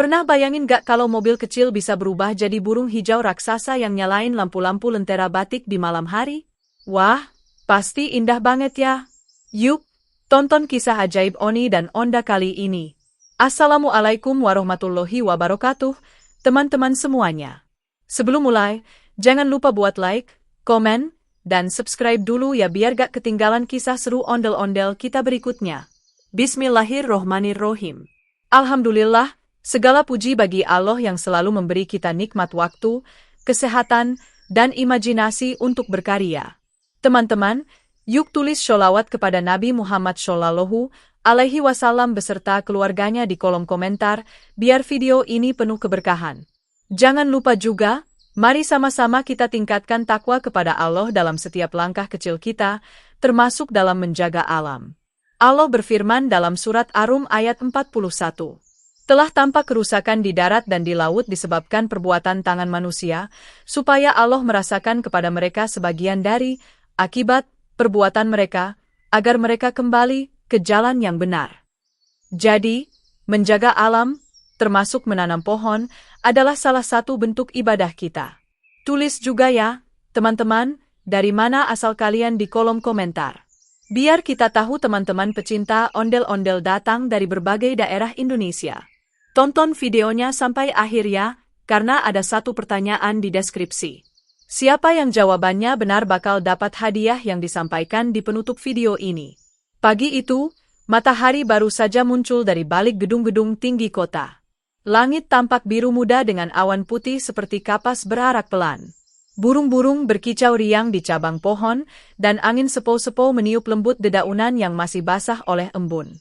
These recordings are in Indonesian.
Pernah bayangin gak kalau mobil kecil bisa berubah jadi burung hijau raksasa yang nyalain lampu-lampu lentera batik di malam hari? Wah, pasti indah banget ya. Yuk, tonton kisah ajaib Oni dan Onda kali ini. Assalamualaikum warahmatullahi wabarakatuh, teman-teman semuanya. Sebelum mulai, jangan lupa buat like, komen, dan subscribe dulu ya biar gak ketinggalan kisah seru ondel-ondel kita berikutnya. Bismillahirrohmanirrohim. Alhamdulillah, segala puji bagi Allah yang selalu memberi kita nikmat waktu, kesehatan, dan imajinasi untuk berkarya. Teman-teman, yuk tulis sholawat kepada Nabi Muhammad Shallallahu Alaihi Wasallam beserta keluarganya di kolom komentar, biar video ini penuh keberkahan. Jangan lupa juga, mari sama-sama kita tingkatkan takwa kepada Allah dalam setiap langkah kecil kita, termasuk dalam menjaga alam. Allah berfirman dalam surat Ar-Rum ayat 41. Telah tampak kerusakan di darat dan di laut disebabkan perbuatan tangan manusia, supaya Allah merasakan kepada mereka sebagian dari akibat perbuatan mereka, agar mereka kembali ke jalan yang benar. Jadi, menjaga alam, termasuk menanam pohon, adalah salah satu bentuk ibadah kita. Tulis juga ya, teman-teman, dari mana asal kalian di kolom komentar. Biar kita tahu teman-teman pecinta ondel-ondel datang dari berbagai daerah Indonesia. Tonton videonya sampai akhir ya, karena ada satu pertanyaan di deskripsi. Siapa yang jawabannya benar bakal dapat hadiah yang disampaikan di penutup video ini. Pagi itu, matahari baru saja muncul dari balik gedung-gedung tinggi kota. Langit tampak biru muda dengan awan putih seperti kapas berarak pelan. Burung-burung berkicau riang di cabang pohon, dan angin sepau-sepau meniup lembut dedaunan yang masih basah oleh embun.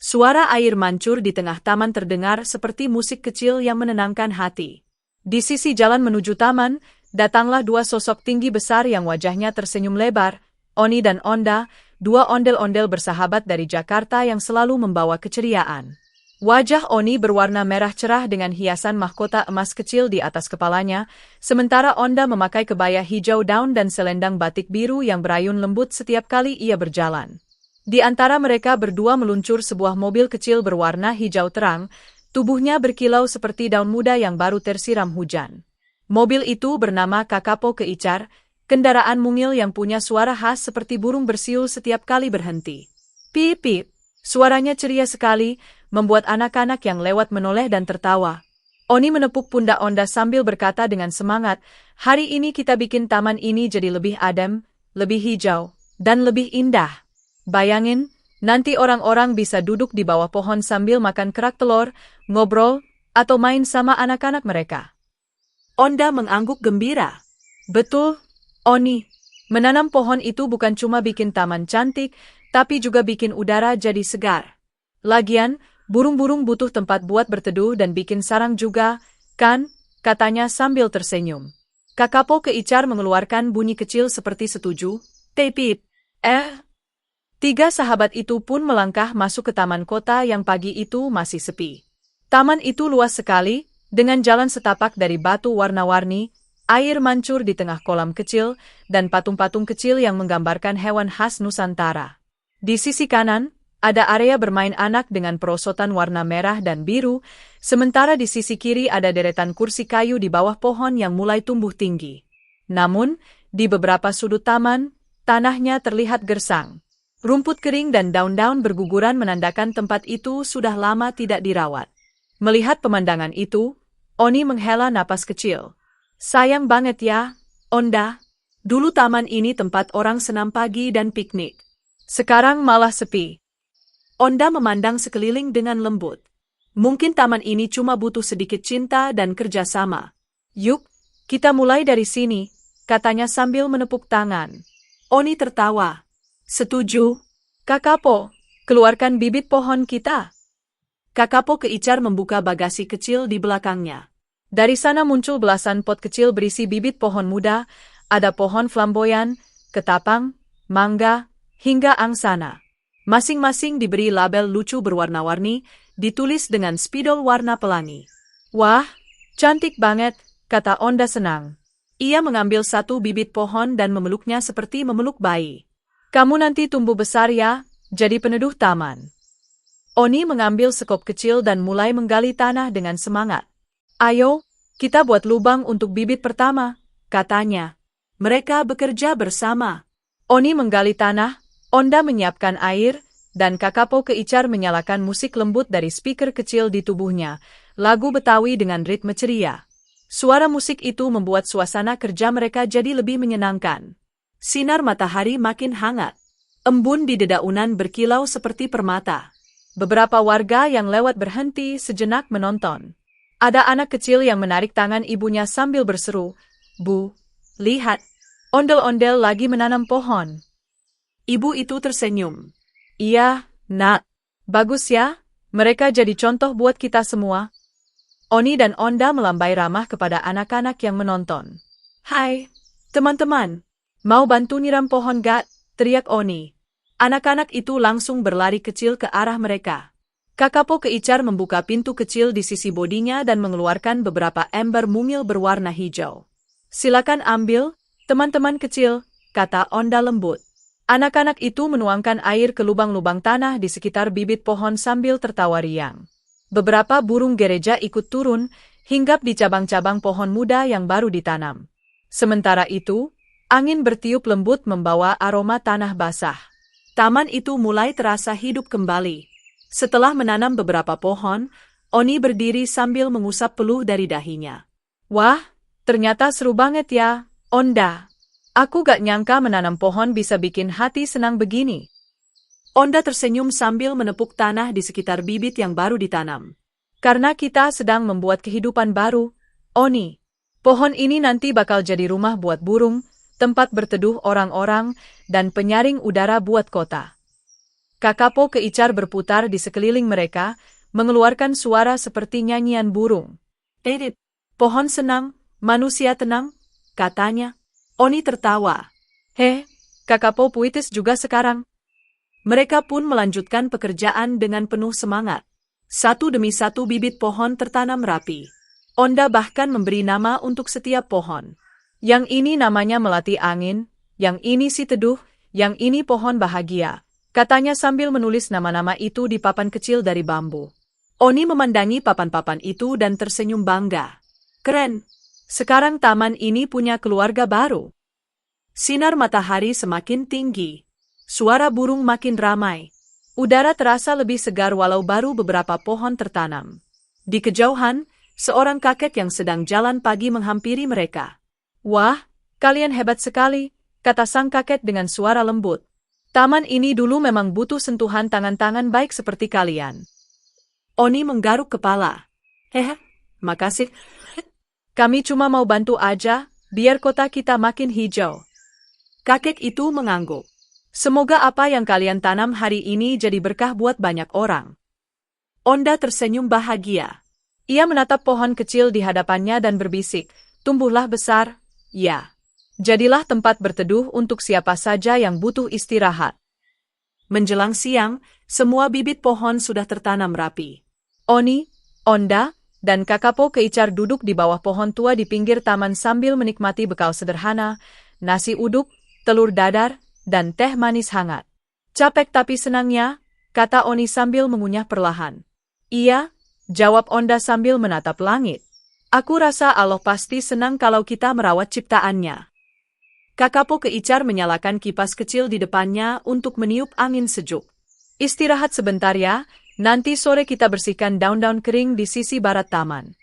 Suara air mancur di tengah taman terdengar seperti musik kecil yang menenangkan hati. Di sisi jalan menuju taman, datanglah dua sosok tinggi besar yang wajahnya tersenyum lebar, Oni dan Onda, dua ondel-ondel bersahabat dari Jakarta yang selalu membawa keceriaan. Wajah Oni berwarna merah cerah dengan hiasan mahkota emas kecil di atas kepalanya, sementara Onda memakai kebaya hijau daun dan selendang batik biru yang berayun lembut setiap kali ia berjalan. Di antara mereka berdua meluncur sebuah mobil kecil berwarna hijau terang, tubuhnya berkilau seperti daun muda yang baru tersiram hujan. Mobil itu bernama Kakapo Keicar, kendaraan mungil yang punya suara khas seperti burung bersiul setiap kali berhenti. Pip pip, suaranya ceria sekali, membuat anak-anak yang lewat menoleh dan tertawa. Oni menepuk pundak Onda sambil berkata dengan semangat, hari ini kita bikin taman ini jadi lebih adem, lebih hijau, dan lebih indah. Bayangin, nanti orang-orang bisa duduk di bawah pohon sambil makan kerak telur, ngobrol, atau main sama anak-anak mereka. Onda mengangguk gembira. Betul, Oni. Menanam pohon itu bukan cuma bikin taman cantik, tapi juga bikin udara jadi segar. Lagian, burung-burung butuh tempat buat berteduh dan bikin sarang juga, kan? Katanya sambil tersenyum. Kakapo Keicar mengeluarkan bunyi kecil seperti setuju. Tepip. Tiga sahabat itu pun melangkah masuk ke taman kota yang pagi itu masih sepi. Taman itu luas sekali, dengan jalan setapak dari batu warna-warni, air mancur di tengah kolam kecil, dan patung-patung kecil yang menggambarkan hewan khas Nusantara. Di sisi kanan, ada area bermain anak dengan perosotan warna merah dan biru, sementara di sisi kiri ada deretan kursi kayu di bawah pohon yang mulai tumbuh tinggi. Namun, di beberapa sudut taman, tanahnya terlihat gersang. Rumput kering dan daun-daun berguguran menandakan tempat itu sudah lama tidak dirawat. Melihat pemandangan itu, Oni menghela napas kecil. Sayang banget ya, Onda. Dulu taman ini tempat orang senam pagi dan piknik. Sekarang malah sepi. Onda memandang sekeliling dengan lembut. Mungkin taman ini cuma butuh sedikit cinta dan kerjasama. Yuk, kita mulai dari sini, katanya sambil menepuk tangan. Oni tertawa. Setuju. Kakapo, keluarkan bibit pohon kita. Kakapo Keicar membuka bagasi kecil di belakangnya. Dari sana muncul belasan pot kecil berisi bibit pohon muda, ada pohon flamboyan, ketapang, mangga, hingga angsana. Masing-masing diberi label lucu berwarna-warni, ditulis dengan spidol warna pelangi. Wah, cantik banget, kata Onda senang. Ia mengambil satu bibit pohon dan memeluknya seperti memeluk bayi. Kamu nanti tumbuh besar ya, jadi peneduh taman. Oni mengambil sekop kecil dan mulai menggali tanah dengan semangat. Ayo, kita buat lubang untuk bibit pertama, katanya. Mereka bekerja bersama. Oni menggali tanah, Onda menyiapkan air, dan Kakapo Keicar menyalakan musik lembut dari speaker kecil di tubuhnya, lagu Betawi dengan ritme ceria. Suara musik itu membuat suasana kerja mereka jadi lebih menyenangkan. Sinar matahari makin hangat. Embun di dedaunan berkilau seperti permata. Beberapa warga yang lewat berhenti sejenak menonton. Ada anak kecil yang menarik tangan ibunya sambil berseru, "Bu, lihat, ondel-ondel lagi menanam pohon." Ibu itu tersenyum. "Iya, Nak. Bagus ya, mereka jadi contoh buat kita semua." Oni dan Onda melambai ramah kepada anak-anak yang menonton. "Hai, teman-teman. Mau bantu nyiram pohon gak?" teriak Oni. Anak-anak itu langsung berlari kecil ke arah mereka. Kakapo Keicar membuka pintu kecil di sisi bodinya dan mengeluarkan beberapa ember mungil berwarna hijau. "Silakan ambil, teman-teman kecil," kata Onda lembut. Anak-anak itu menuangkan air ke lubang-lubang tanah di sekitar bibit pohon sambil tertawa riang. Beberapa burung gereja ikut turun, hinggap di cabang-cabang pohon muda yang baru ditanam. Sementara itu, angin bertiup lembut membawa aroma tanah basah. Taman itu mulai terasa hidup kembali. Setelah menanam beberapa pohon, Oni berdiri sambil mengusap peluh dari dahinya. "Wah, ternyata seru banget ya, Onda. Aku gak nyangka menanam pohon bisa bikin hati senang begini." Onda tersenyum sambil menepuk tanah di sekitar bibit yang baru ditanam. "Karena kita sedang membuat kehidupan baru, Oni. Pohon ini nanti bakal jadi rumah buat burung, tempat berteduh orang-orang, dan penyaring udara buat kota." Kakapo Keicar berputar di sekeliling mereka, mengeluarkan suara seperti nyanyian burung. "Edit, pohon senang, manusia tenang," katanya. Oni tertawa. Kakapo puitis juga sekarang." Mereka pun melanjutkan pekerjaan dengan penuh semangat. Satu demi satu bibit pohon tertanam rapi. Onda bahkan memberi nama untuk setiap pohon. Yang ini namanya melati angin, yang ini si teduh, yang ini pohon bahagia, katanya sambil menulis nama-nama itu di papan kecil dari bambu. Oni memandangi papan-papan itu dan tersenyum bangga. Keren. Sekarang taman ini punya keluarga baru. Sinar matahari semakin tinggi. Suara burung makin ramai. Udara terasa lebih segar walau baru beberapa pohon tertanam. Di kejauhan, seorang kakek yang sedang jalan pagi menghampiri mereka. "Wah, kalian hebat sekali," kata sang kakek dengan suara lembut. "Taman ini dulu memang butuh sentuhan tangan-tangan baik seperti kalian." Oni menggaruk kepala. Makasih. Kami cuma mau bantu aja, biar kota kita makin hijau." Kakek itu mengangguk. "Semoga apa yang kalian tanam hari ini jadi berkah buat banyak orang." Onda tersenyum bahagia. Ia menatap pohon kecil di hadapannya dan berbisik, "Tumbuhlah besar, ya. Jadilah tempat berteduh untuk siapa saja yang butuh istirahat." Menjelang siang, semua bibit pohon sudah tertanam rapi. Oni, Onda, dan Kakapo Keicar duduk di bawah pohon tua di pinggir taman sambil menikmati bekal sederhana, nasi uduk, telur dadar, dan teh manis hangat. "Capek tapi senangnya," kata Oni sambil mengunyah perlahan. "Iya," jawab Onda sambil menatap langit. "Aku rasa Allah pasti senang kalau kita merawat ciptaannya." Kakapo Keicar menyalakan kipas kecil di depannya untuk meniup angin sejuk. "Istirahat sebentar ya, nanti sore kita bersihkan daun-daun kering di sisi barat taman."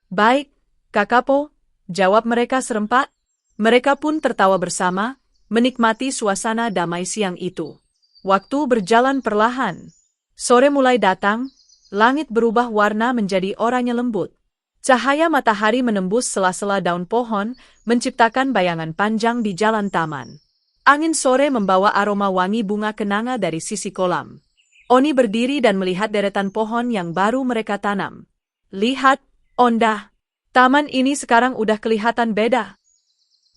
"Baik, Kakapo," jawab mereka serempak. Mereka pun tertawa bersama, menikmati suasana damai siang itu. Waktu berjalan perlahan. Sore mulai datang, langit berubah warna menjadi oranye lembut. Cahaya matahari menembus sela-sela daun pohon, menciptakan bayangan panjang di jalan taman. Angin sore membawa aroma wangi bunga kenanga dari sisi kolam. Oni berdiri dan melihat deretan pohon yang baru mereka tanam. "Lihat, Onda. Taman ini sekarang udah kelihatan beda."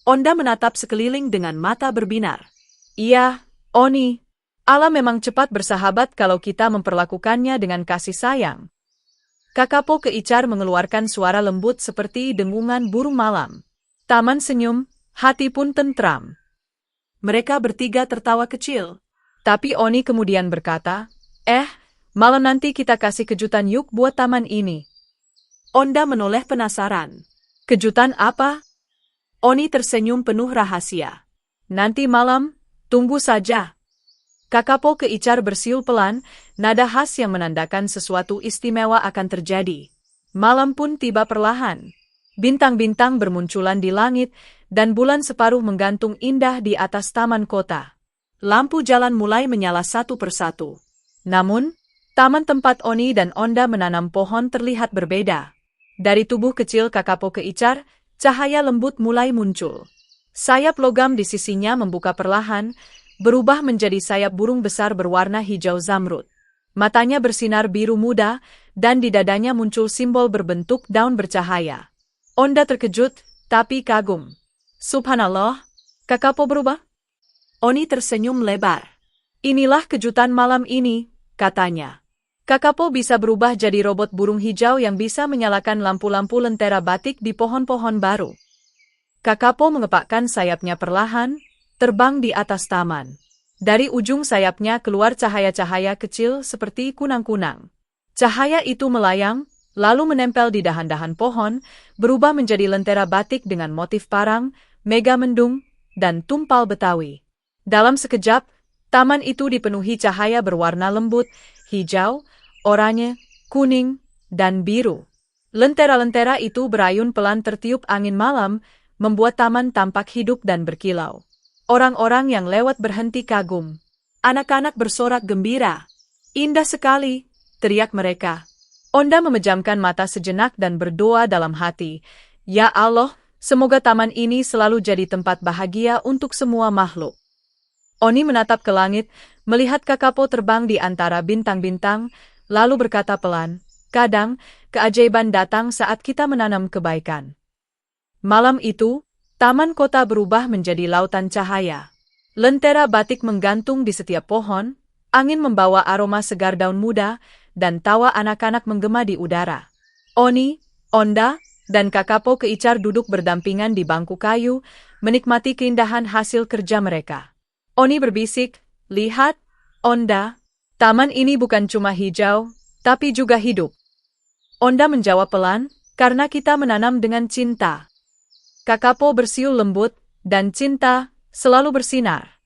Onda menatap sekeliling dengan mata berbinar. "Iya, Oni. Alam memang cepat bersahabat kalau kita memperlakukannya dengan kasih sayang." Kakapo Keicar mengeluarkan suara lembut seperti dengungan burung malam. Taman senyum, hati pun tentram. Mereka bertiga tertawa kecil. Tapi Oni kemudian berkata, Malam nanti kita kasih kejutan yuk buat taman ini. Onda menoleh penasaran. Kejutan apa? Oni tersenyum penuh rahasia. Nanti malam, tunggu saja. Kakapo keicar bersiul pelan, nada khas yang menandakan sesuatu istimewa akan terjadi. Malam pun tiba perlahan. Bintang-bintang bermunculan di langit, dan bulan separuh menggantung indah di atas taman kota. Lampu jalan mulai menyala satu persatu. Namun, taman tempat Oni dan Onda menanam pohon terlihat berbeda. Dari tubuh kecil Kakapo keicar, cahaya lembut mulai muncul. Sayap logam di sisinya membuka perlahan, berubah menjadi sayap burung besar berwarna hijau zamrud. Matanya bersinar biru muda, dan di dadanya muncul simbol berbentuk daun bercahaya. Onda terkejut, tapi kagum. Subhanallah, Kakapo berubah? Oni tersenyum lebar. Inilah kejutan malam ini, katanya. Kakapo bisa berubah jadi robot burung hijau yang bisa menyalakan lampu-lampu lentera batik di pohon-pohon baru. Kakapo mengepakkan sayapnya perlahan, terbang di atas taman. Dari ujung sayapnya keluar cahaya-cahaya kecil seperti kunang-kunang. Cahaya itu melayang, lalu menempel di dahan-dahan pohon, berubah menjadi lentera batik dengan motif parang, mega mendung, dan tumpal Betawi. Dalam sekejap, taman itu dipenuhi cahaya berwarna lembut, hijau, oranye, kuning, dan biru. Lentera-lentera itu berayun pelan tertiup angin malam, membuat taman tampak hidup dan berkilau. Orang-orang yang lewat berhenti kagum. Anak-anak bersorak gembira. Indah sekali, teriak mereka. Onda memejamkan mata sejenak dan berdoa dalam hati. Ya Allah, semoga taman ini selalu jadi tempat bahagia untuk semua makhluk. Oni menatap ke langit, melihat Kakapo terbang di antara bintang-bintang, lalu berkata pelan, kadang, keajaiban datang saat kita menanam kebaikan. Malam itu, taman kota berubah menjadi lautan cahaya. Lentera batik menggantung di setiap pohon, angin membawa aroma segar daun muda, dan tawa anak-anak menggema di udara. Oni, Onda, dan Kakapo keicar duduk berdampingan di bangku kayu, menikmati keindahan hasil kerja mereka. Oni berbisik, lihat, Onda, taman ini bukan cuma hijau, tapi juga hidup. Onda menjawab pelan, karena kita menanam dengan cinta. Kakapo bersiul lembut, dan cinta selalu bersinar.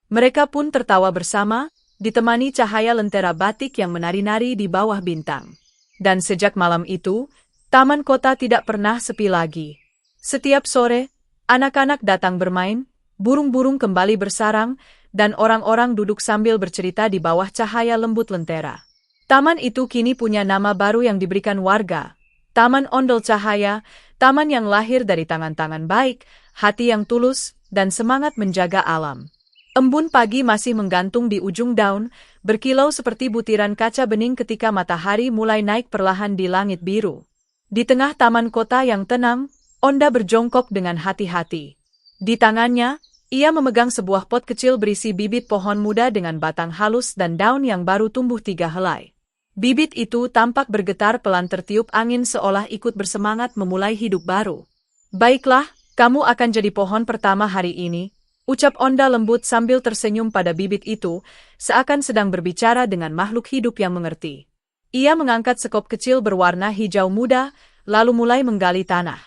Mereka pun tertawa bersama, ditemani cahaya lentera batik yang menari-nari di bawah bintang. Dan sejak malam itu, taman kota tidak pernah sepi lagi. Setiap sore, anak-anak datang bermain, burung-burung kembali bersarang, dan orang-orang duduk sambil bercerita di bawah cahaya lembut lentera. Taman itu kini punya nama baru yang diberikan warga. Taman Ondel Cahaya, taman yang lahir dari tangan-tangan baik, hati yang tulus, dan semangat menjaga alam. Embun pagi masih menggantung di ujung daun, berkilau seperti butiran kaca bening ketika matahari mulai naik perlahan di langit biru. Di tengah taman kota yang tenang, Onda berjongkok dengan hati-hati. Di tangannya, ia memegang sebuah pot kecil berisi bibit pohon muda dengan batang halus dan daun yang baru tumbuh 3 helai. Bibit itu tampak bergetar pelan tertiup angin seolah ikut bersemangat memulai hidup baru. Baiklah, kamu akan jadi pohon pertama hari ini, ucap Onda lembut sambil tersenyum pada bibit itu, seakan sedang berbicara dengan makhluk hidup yang mengerti. Ia mengangkat sekop kecil berwarna hijau muda, lalu mulai menggali tanah.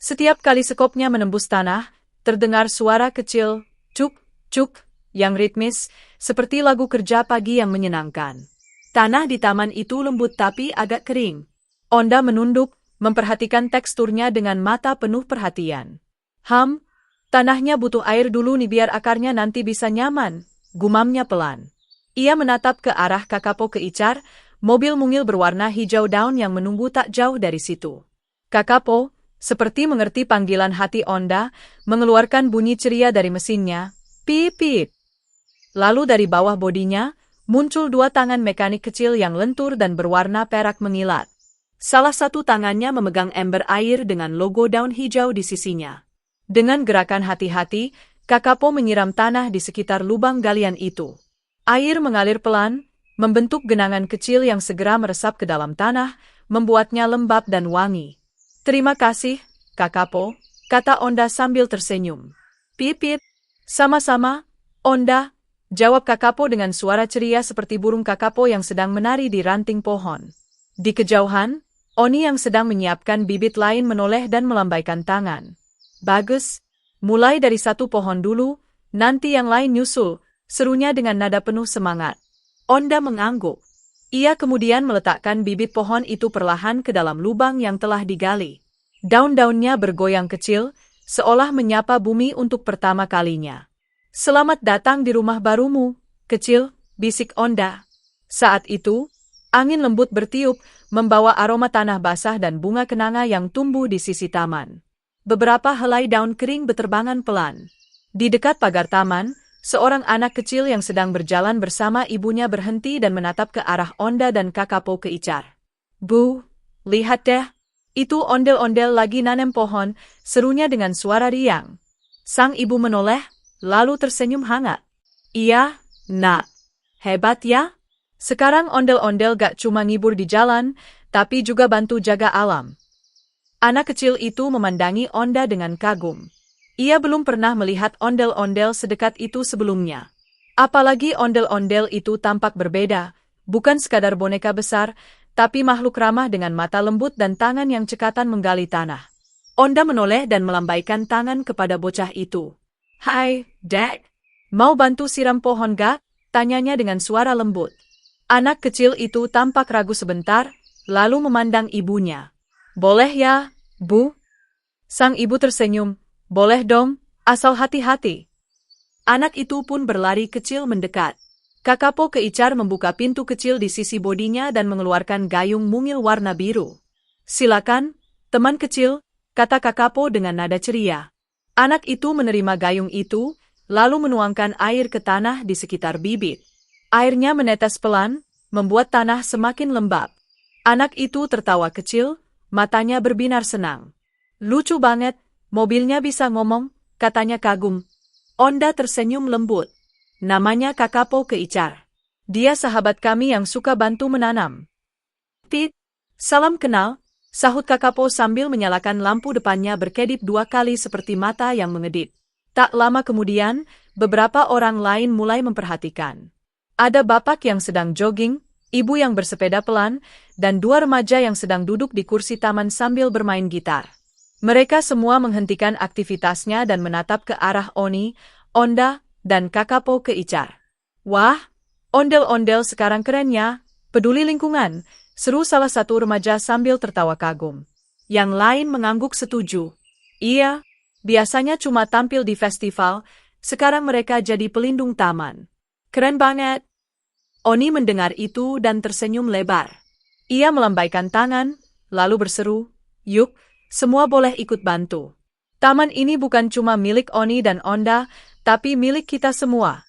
Setiap kali sekopnya menembus tanah, terdengar suara kecil, cuk, cuk, yang ritmis, seperti lagu kerja pagi yang menyenangkan. Tanah di taman itu lembut tapi agak kering. Onda menunduk, memperhatikan teksturnya dengan mata penuh perhatian. Tanahnya butuh air dulu nih biar akarnya nanti bisa nyaman, gumamnya pelan. Ia menatap ke arah Kakapo keicar, mobil mungil berwarna hijau daun yang menunggu tak jauh dari situ. Kakapo, seperti mengerti panggilan hati Onda, mengeluarkan bunyi ceria dari mesinnya, pip pip. Lalu dari bawah bodinya, muncul 2 tangan mekanik kecil yang lentur dan berwarna perak mengilat. Salah satu tangannya memegang ember air dengan logo daun hijau di sisinya. Dengan gerakan hati-hati, Kakapo menyiram tanah di sekitar lubang galian itu. Air mengalir pelan, membentuk genangan kecil yang segera meresap ke dalam tanah, membuatnya lembab dan wangi. Terima kasih, Kakapo, kata Onda sambil tersenyum. Pip pip. Sama-sama, Onda, Jawab Kakapo dengan suara ceria seperti burung Kakapo yang sedang menari di ranting pohon. Di kejauhan, Oni yang sedang menyiapkan bibit lain menoleh dan melambaikan tangan. Bagus, mulai dari satu pohon dulu, nanti yang lain nyusul, serunya dengan nada penuh semangat. Onda mengangguk. Ia kemudian meletakkan bibit pohon itu perlahan ke dalam lubang yang telah digali. Daun-daunnya bergoyang kecil, seolah menyapa bumi untuk pertama kalinya. Selamat datang di rumah barumu, kecil, bisik Onda. Saat itu, angin lembut bertiup, membawa aroma tanah basah dan bunga kenanga yang tumbuh di sisi taman. Beberapa helai daun kering berterbangan pelan. Di dekat pagar taman, seorang anak kecil yang sedang berjalan bersama ibunya berhenti dan menatap ke arah Onda dan Kakapo keicar. Bu, lihat deh, itu ondel-ondel lagi nanem pohon, serunya dengan suara riang. Sang ibu menoleh, lalu tersenyum hangat. Iya, nak. Hebat ya? Sekarang ondel-ondel gak cuma ngibur di jalan, tapi juga bantu jaga alam. Anak kecil itu memandangi Onda dengan kagum. Ia belum pernah melihat ondel-ondel sedekat itu sebelumnya. Apalagi ondel-ondel itu tampak berbeda, bukan sekadar boneka besar, tapi makhluk ramah dengan mata lembut dan tangan yang cekatan menggali tanah. Onda menoleh dan melambaikan tangan kepada bocah itu. Hai, Dek. Mau bantu siram pohon gak? Tanyanya dengan suara lembut. Anak kecil itu tampak ragu sebentar, lalu memandang ibunya. Boleh ya, Bu? Sang ibu tersenyum. Boleh dong, asal hati-hati. Anak itu pun berlari kecil mendekat. Kakapo keicar membuka pintu kecil di sisi bodinya dan mengeluarkan gayung mungil warna biru. Silakan, teman kecil, kata Kakapo dengan nada ceria. Anak itu menerima gayung itu, lalu menuangkan air ke tanah di sekitar bibit. Airnya menetes pelan, membuat tanah semakin lembab. Anak itu tertawa kecil, matanya berbinar senang. Lucu banget, mobilnya bisa ngomong, katanya kagum. Onda tersenyum lembut. Namanya Kakapo keicar. Dia sahabat kami yang suka bantu menanam. Tit, salam kenal, sahut Kakapo sambil menyalakan lampu depannya berkedip 2 kali seperti mata yang mengedip. Tak lama kemudian, beberapa orang lain mulai memperhatikan. Ada bapak yang sedang jogging, ibu yang bersepeda pelan, dan 2 remaja yang sedang duduk di kursi taman sambil bermain gitar. Mereka semua menghentikan aktivitasnya dan menatap ke arah Oni, Onda, dan Kakapo keicar. Wah, ondel-ondel sekarang keren ya, peduli lingkungan, seru salah satu remaja sambil tertawa kagum. Yang lain mengangguk setuju. Iya, biasanya cuma tampil di festival, sekarang mereka jadi pelindung taman. Keren banget. Oni mendengar itu dan tersenyum lebar. Ia melambaikan tangan, lalu berseru, yuk, semua boleh ikut bantu. Taman ini bukan cuma milik Oni dan Onda, tapi milik kita semua.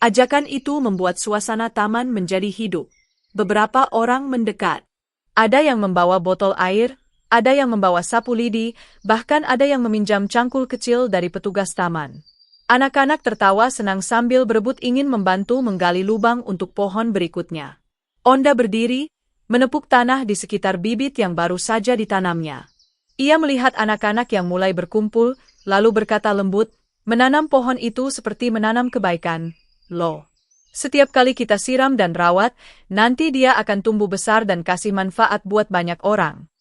Ajakan itu membuat suasana taman menjadi hidup. Beberapa orang mendekat. Ada yang membawa botol air, ada yang membawa sapu lidi, bahkan ada yang meminjam cangkul kecil dari petugas taman. Anak-anak tertawa senang sambil berebut ingin membantu menggali lubang untuk pohon berikutnya. Onda berdiri, menepuk tanah di sekitar bibit yang baru saja ditanamnya. Ia melihat anak-anak yang mulai berkumpul, lalu berkata lembut, menanam pohon itu seperti menanam kebaikan, loh. Setiap kali kita siram dan rawat, nanti dia akan tumbuh besar dan kasih manfaat buat banyak orang.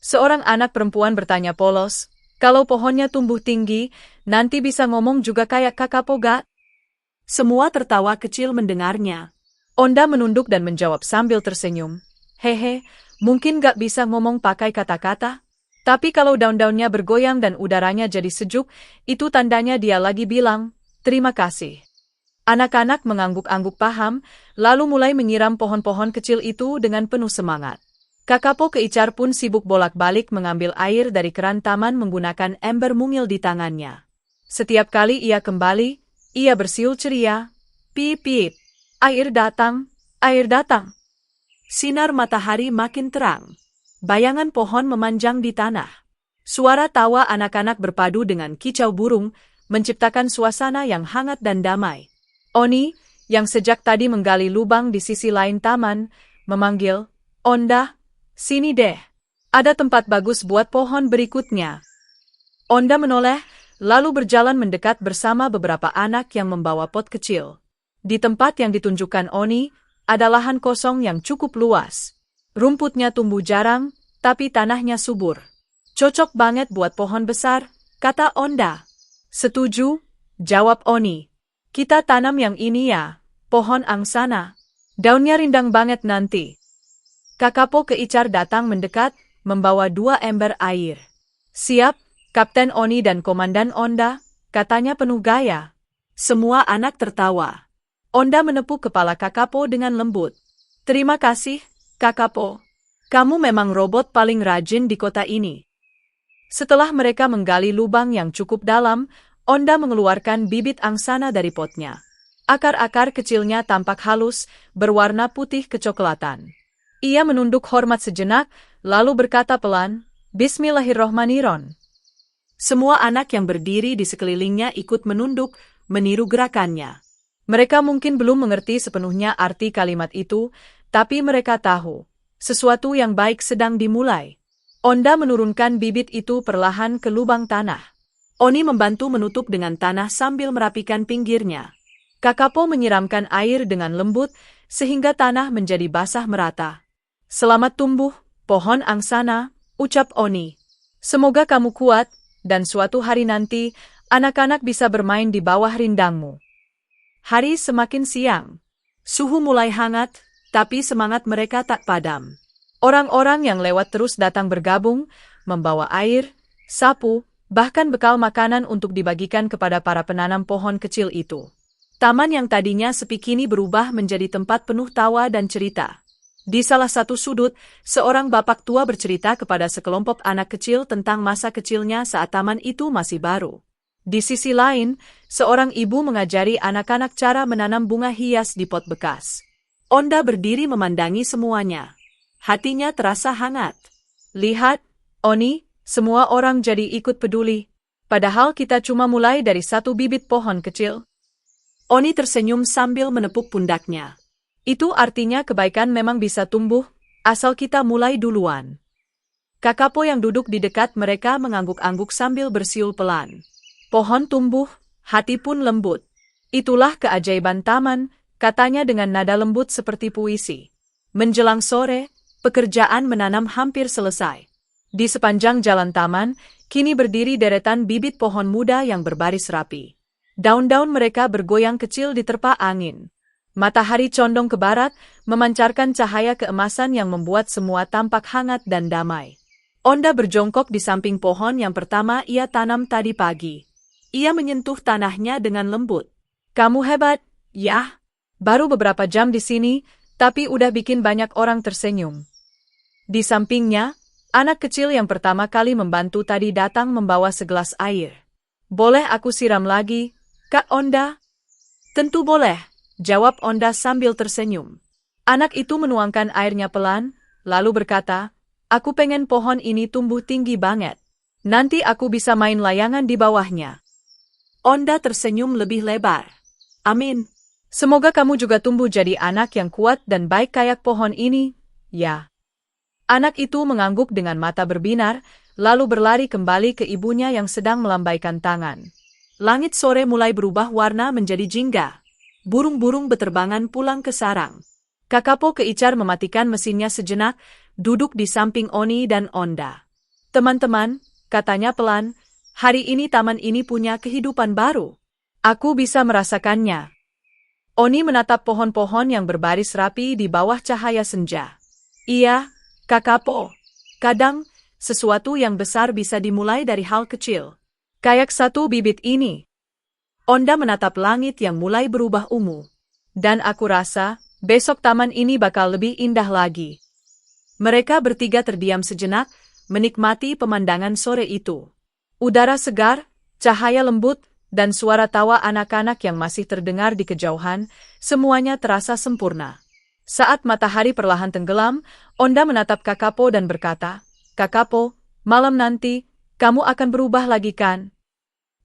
Seorang anak perempuan bertanya polos, kalau pohonnya tumbuh tinggi, nanti bisa ngomong juga kayak Kakapo gak? Semua tertawa kecil mendengarnya. Onda menunduk dan menjawab sambil tersenyum. Hehe, mungkin gak bisa ngomong pakai kata-kata? Tapi kalau daun-daunnya bergoyang dan udaranya jadi sejuk, itu tandanya dia lagi bilang, terima kasih. Anak-anak mengangguk-angguk paham, lalu mulai menyiram pohon-pohon kecil itu dengan penuh semangat. Kakapo keicar pun sibuk bolak-balik mengambil air dari keran taman menggunakan ember mungil di tangannya. Setiap kali ia kembali, ia bersiul ceria, pip-pip, air datang, air datang. Sinar matahari makin terang. Bayangan pohon memanjang di tanah. Suara tawa anak-anak berpadu dengan kicau burung, menciptakan suasana yang hangat dan damai. Oni, yang sejak tadi menggali lubang di sisi lain taman, memanggil, Onda, sini deh. Ada tempat bagus buat pohon berikutnya. Onda menoleh, lalu berjalan mendekat bersama beberapa anak yang membawa pot kecil. Di tempat yang ditunjukkan Oni, ada lahan kosong yang cukup luas. Rumputnya tumbuh jarang, tapi tanahnya subur. Cocok banget buat pohon besar, kata Onda. Setuju, jawab Oni. Kita tanam yang ini ya, pohon angsana. Daunnya rindang banget nanti. Kakapo keicar datang mendekat, membawa 2 ember air. Siap, Kapten Oni dan Komandan Onda, katanya penuh gaya. Semua anak tertawa. Onda menepuk kepala Kakapo dengan lembut. Terima kasih, Kakapo. Kamu memang robot paling rajin di kota ini. Setelah mereka menggali lubang yang cukup dalam, Onda mengeluarkan bibit angsana dari potnya. Akar-akar kecilnya tampak halus, berwarna putih kecoklatan. Ia menunduk hormat sejenak, lalu berkata pelan, Bismillahirrohmanirrohim. Semua anak yang berdiri di sekelilingnya ikut menunduk, meniru gerakannya. Mereka mungkin belum mengerti sepenuhnya arti kalimat itu, tapi mereka tahu, sesuatu yang baik sedang dimulai. Onda menurunkan bibit itu perlahan ke lubang tanah. Oni membantu menutup dengan tanah sambil merapikan pinggirnya. Kakapo menyiramkan air dengan lembut, sehingga tanah menjadi basah merata. Selamat tumbuh, pohon angsana, ucap Oni. Semoga kamu kuat, dan suatu hari nanti, anak-anak bisa bermain di bawah rindangmu. Hari semakin siang. Suhu mulai hangat, tapi semangat mereka tak padam. Orang-orang yang lewat terus datang bergabung, membawa air, sapu, bahkan bekal makanan untuk dibagikan kepada para penanam pohon kecil itu. Taman yang tadinya sepi kini berubah menjadi tempat penuh tawa dan cerita. Di salah satu sudut, seorang bapak tua bercerita kepada sekelompok anak kecil tentang masa kecilnya saat taman itu masih baru. Di sisi lain, seorang ibu mengajari anak-anak cara menanam bunga hias di pot bekas. Onda berdiri memandangi semuanya. Hatinya terasa hangat. Lihat, Oni, semua orang jadi ikut peduli. Padahal kita cuma mulai dari 1 bibit pohon kecil. Oni tersenyum sambil menepuk pundaknya. Itu artinya kebaikan memang bisa tumbuh, asal kita mulai duluan. Kakapo yang duduk di dekat mereka mengangguk-angguk sambil bersiul pelan. Pohon tumbuh, hati pun lembut. Itulah keajaiban taman, katanya dengan nada lembut seperti puisi. Menjelang sore, pekerjaan menanam hampir selesai. Di sepanjang jalan taman, kini berdiri deretan bibit pohon muda yang berbaris rapi. Daun-daun mereka bergoyang kecil diterpa angin. Matahari condong ke barat, memancarkan cahaya keemasan yang membuat semua tampak hangat dan damai. Onda berjongkok di samping pohon yang pertama ia tanam tadi pagi. Ia menyentuh tanahnya dengan lembut. Kamu hebat, ya? Baru beberapa jam di sini, tapi udah bikin banyak orang tersenyum. Di sampingnya, anak kecil yang pertama kali membantu tadi datang membawa segelas air. Boleh aku siram lagi, Kak Onda? Tentu boleh. Jawab Onda sambil tersenyum. Anak itu menuangkan airnya pelan, lalu berkata, aku pengen pohon ini tumbuh tinggi banget. Nanti aku bisa main layangan di bawahnya. Onda tersenyum lebih lebar. Amin. Semoga kamu juga tumbuh jadi anak yang kuat dan baik kayak pohon ini, ya. Anak itu mengangguk dengan mata berbinar, lalu berlari kembali ke ibunya yang sedang melambaikan tangan. Langit sore mulai berubah warna menjadi jingga. Burung-burung beterbangan pulang ke sarang. Kakapo keicar mematikan mesinnya sejenak, duduk di samping Oni dan Onda. Teman-teman, katanya pelan, hari ini taman ini punya kehidupan baru. Aku bisa merasakannya. Oni menatap pohon-pohon yang berbaris rapi di bawah cahaya senja. Iya, Kakapo. Kadang, sesuatu yang besar bisa dimulai dari hal kecil. Kayak 1 bibit ini. Onda menatap langit yang mulai berubah ungu. Dan aku rasa, besok taman ini bakal lebih indah lagi. Mereka bertiga terdiam sejenak, menikmati pemandangan sore itu. Udara segar, cahaya lembut, dan suara tawa anak-anak yang masih terdengar di kejauhan, semuanya terasa sempurna. Saat matahari perlahan tenggelam, Onda menatap Kakapo dan berkata, Kakapo, malam nanti, kamu akan berubah lagi kan?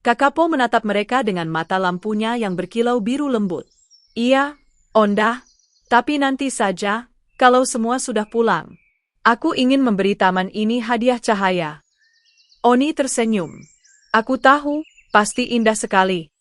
Kakapo menatap mereka dengan mata lampunya yang berkilau biru lembut. Iya, Onda, tapi nanti saja, kalau semua sudah pulang. Aku ingin memberi taman ini hadiah cahaya. Oni tersenyum. Aku tahu, Pasti indah sekali.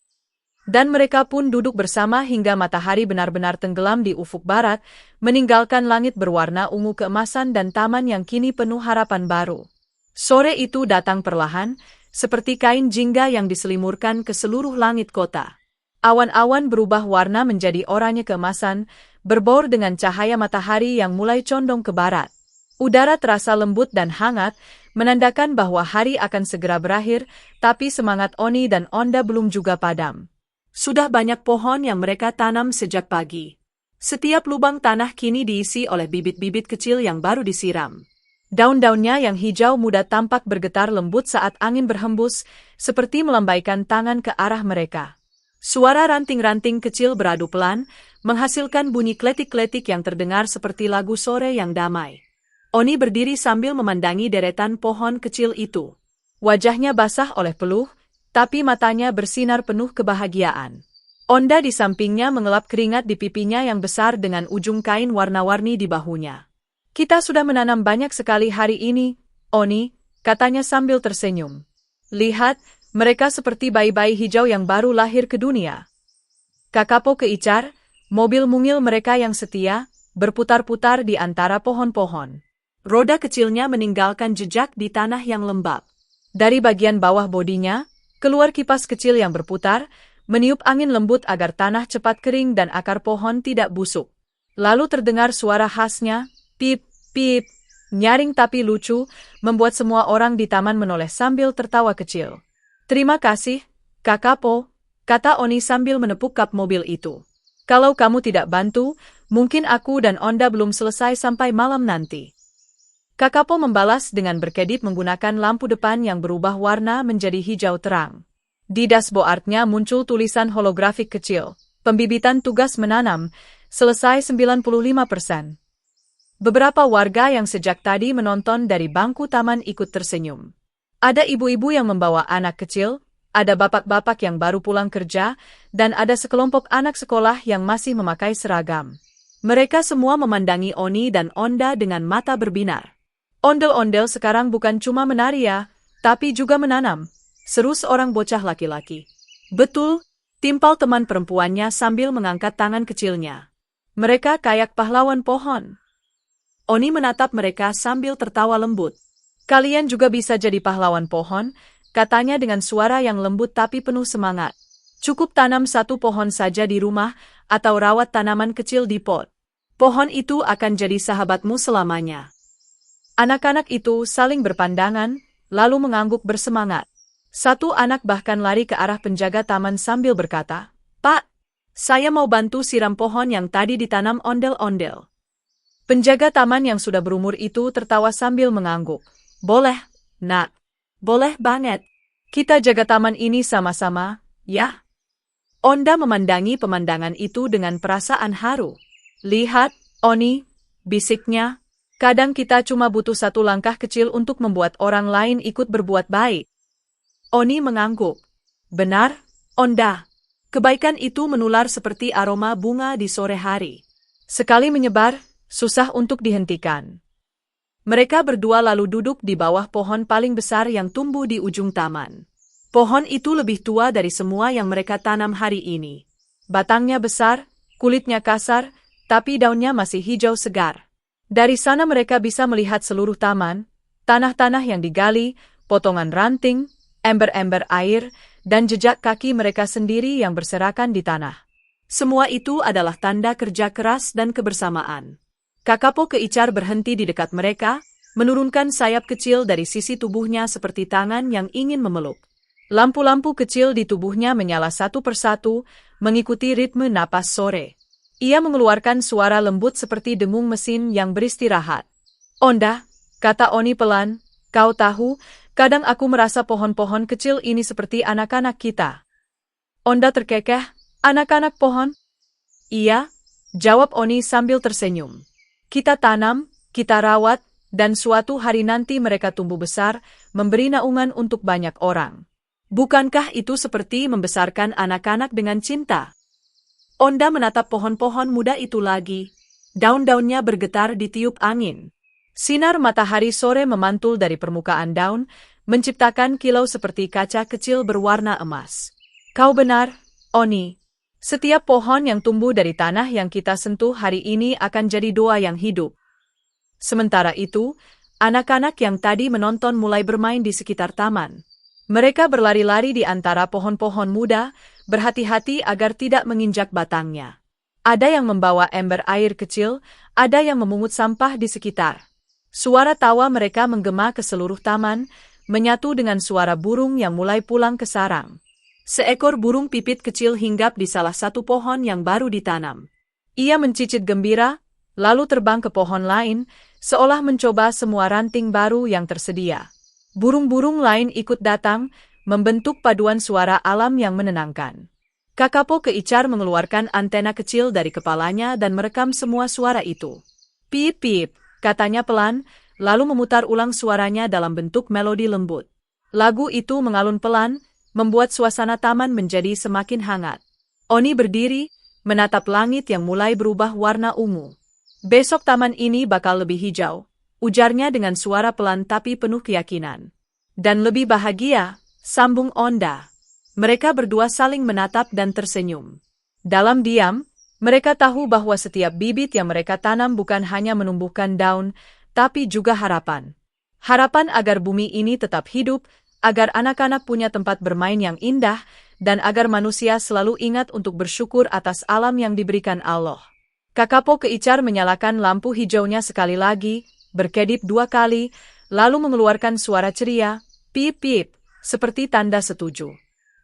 Dan mereka pun duduk bersama hingga matahari benar-benar tenggelam di ufuk barat, meninggalkan langit berwarna ungu keemasan dan taman yang kini penuh harapan baru. Sore itu datang perlahan, seperti kain jingga yang diselimurkan ke seluruh langit kota. Awan-awan berubah warna menjadi oranye keemasan, berbaur dengan cahaya matahari yang mulai condong ke barat. Udara terasa lembut dan hangat, menandakan bahwa hari akan segera berakhir, tapi semangat Oni dan Onda belum juga padam. Sudah banyak pohon yang mereka tanam sejak pagi. Setiap lubang tanah kini diisi oleh bibit-bibit kecil yang baru disiram. Daun-daunnya yang hijau muda tampak bergetar lembut saat angin berhembus, seperti melambaikan tangan ke arah mereka. Suara ranting-ranting kecil beradu pelan, menghasilkan bunyi kletik-kletik yang terdengar seperti lagu sore yang damai. Oni berdiri sambil memandangi deretan pohon kecil itu. Wajahnya basah oleh peluh, tapi matanya bersinar penuh kebahagiaan. Onda di sampingnya mengelap keringat di pipinya yang besar dengan ujung kain warna-warni di bahunya. Kita sudah menanam banyak sekali hari ini, Oni, katanya sambil tersenyum. Lihat, mereka seperti bayi-bayi hijau yang baru lahir ke dunia. Kakapo keicar, mobil mungil mereka yang setia, berputar-putar di antara pohon-pohon. Roda kecilnya meninggalkan jejak di tanah yang lembab. Dari bagian bawah bodinya, keluar kipas kecil yang berputar, meniup angin lembut agar tanah cepat kering dan akar pohon tidak busuk. Lalu terdengar suara khasnya, pip, pip, nyaring tapi lucu, membuat semua orang di taman menoleh sambil tertawa kecil. Terima kasih, Kakapo, kata Oni sambil menepuk kap mobil itu. Kalau kamu tidak bantu, mungkin aku dan Onda belum selesai sampai malam nanti. Kakapo membalas dengan berkedip menggunakan lampu depan yang berubah warna menjadi hijau terang. Di dashboardnya muncul tulisan holografik kecil, pembibitan tugas menanam, selesai 95%. Beberapa warga yang sejak tadi menonton dari bangku taman ikut tersenyum. Ada ibu-ibu yang membawa anak kecil, ada bapak-bapak yang baru pulang kerja, dan ada sekelompok anak sekolah yang masih memakai seragam. Mereka semua memandangi Oni dan Onda dengan mata berbinar. Ondel-ondel sekarang bukan cuma menari ya, tapi juga menanam, seru seorang bocah laki-laki. Betul, timpal teman perempuannya sambil mengangkat tangan kecilnya. Mereka kayak pahlawan pohon. Oni menatap mereka sambil tertawa lembut. Kalian juga bisa jadi pahlawan pohon, katanya dengan suara yang lembut tapi penuh semangat. Cukup tanam satu pohon saja di rumah, atau rawat tanaman kecil di pot. Pohon itu akan jadi sahabatmu selamanya. Anak-anak itu saling berpandangan, lalu mengangguk bersemangat. Satu anak bahkan lari ke arah penjaga taman sambil berkata, "Pak, saya mau bantu siram pohon yang tadi ditanam ondel-ondel." Penjaga taman yang sudah berumur itu tertawa sambil mengangguk. "Boleh, Nak. Boleh banget. Kita jaga taman ini sama-sama, ya?" Onda memandangi pemandangan itu dengan perasaan haru. "Lihat, Oni," bisiknya. "Kadang kita cuma butuh satu langkah kecil untuk membuat orang lain ikut berbuat baik." Oni mengangguk. "Benar, Onda. Kebaikan itu menular seperti aroma bunga di sore hari. Sekali menyebar, susah untuk dihentikan." Mereka berdua lalu duduk di bawah pohon paling besar yang tumbuh di ujung taman. Pohon itu lebih tua dari semua yang mereka tanam hari ini. Batangnya besar, kulitnya kasar, tapi daunnya masih hijau segar. Dari sana mereka bisa melihat seluruh taman, tanah-tanah yang digali, potongan ranting, ember-ember air, dan jejak kaki mereka sendiri yang berserakan di tanah. Semua itu adalah tanda kerja keras dan kebersamaan. Kakapo keicar berhenti di dekat mereka, menurunkan sayap kecil dari sisi tubuhnya seperti tangan yang ingin memeluk. Lampu-lampu kecil di tubuhnya menyala satu persatu, mengikuti ritme napas sore. Ia mengeluarkan suara lembut seperti dengung mesin yang beristirahat. "Onda," kata Oni pelan, "kau tahu, kadang aku merasa pohon-pohon kecil ini seperti anak-anak kita." Onda terkekeh, "Anak-anak pohon?" "Iya," jawab Oni sambil tersenyum. "Kita tanam, kita rawat, dan suatu hari nanti mereka tumbuh besar, memberi naungan untuk banyak orang. Bukankah itu seperti membesarkan anak-anak dengan cinta?" Onda menatap pohon-pohon muda itu lagi. Daun-daunnya bergetar ditiup angin. Sinar matahari sore memantul dari permukaan daun, menciptakan kilau seperti kaca kecil berwarna emas. Kau benar, Oni. Setiap pohon yang tumbuh dari tanah yang kita sentuh hari ini akan jadi doa yang hidup. Sementara itu, anak-anak yang tadi menonton mulai bermain di sekitar taman. Mereka berlari-lari di antara pohon-pohon muda, berhati-hati agar tidak menginjak batangnya. Ada yang membawa ember air kecil, ada yang memungut sampah di sekitar. Suara tawa mereka menggema ke seluruh taman, menyatu dengan suara burung yang mulai pulang ke sarang. Seekor burung pipit kecil hinggap di salah satu pohon yang baru ditanam. Ia mencicit gembira, lalu terbang ke pohon lain, seolah mencoba semua ranting baru yang tersedia. Burung-burung lain ikut datang, membentuk paduan suara alam yang menenangkan. Kakapo Keicar mengeluarkan antena kecil dari kepalanya dan merekam semua suara itu. Pip-pip, katanya pelan, lalu memutar ulang suaranya dalam bentuk melodi lembut. Lagu itu mengalun pelan, membuat suasana taman menjadi semakin hangat. Oni berdiri, menatap langit yang mulai berubah warna ungu. Besok taman ini bakal lebih hijau, ujarnya dengan suara pelan tapi penuh keyakinan. Dan lebih bahagia, sambung Onda. Mereka berdua saling menatap dan tersenyum. Dalam diam, mereka tahu bahwa setiap bibit yang mereka tanam bukan hanya menumbuhkan daun, tapi juga harapan. Harapan agar bumi ini tetap hidup, agar anak-anak punya tempat bermain yang indah, dan agar manusia selalu ingat untuk bersyukur atas alam yang diberikan Allah. Kakapo Keicar menyalakan lampu hijaunya sekali lagi, berkedip 2 kali, lalu mengeluarkan suara ceria, pip-pip, seperti tanda setuju.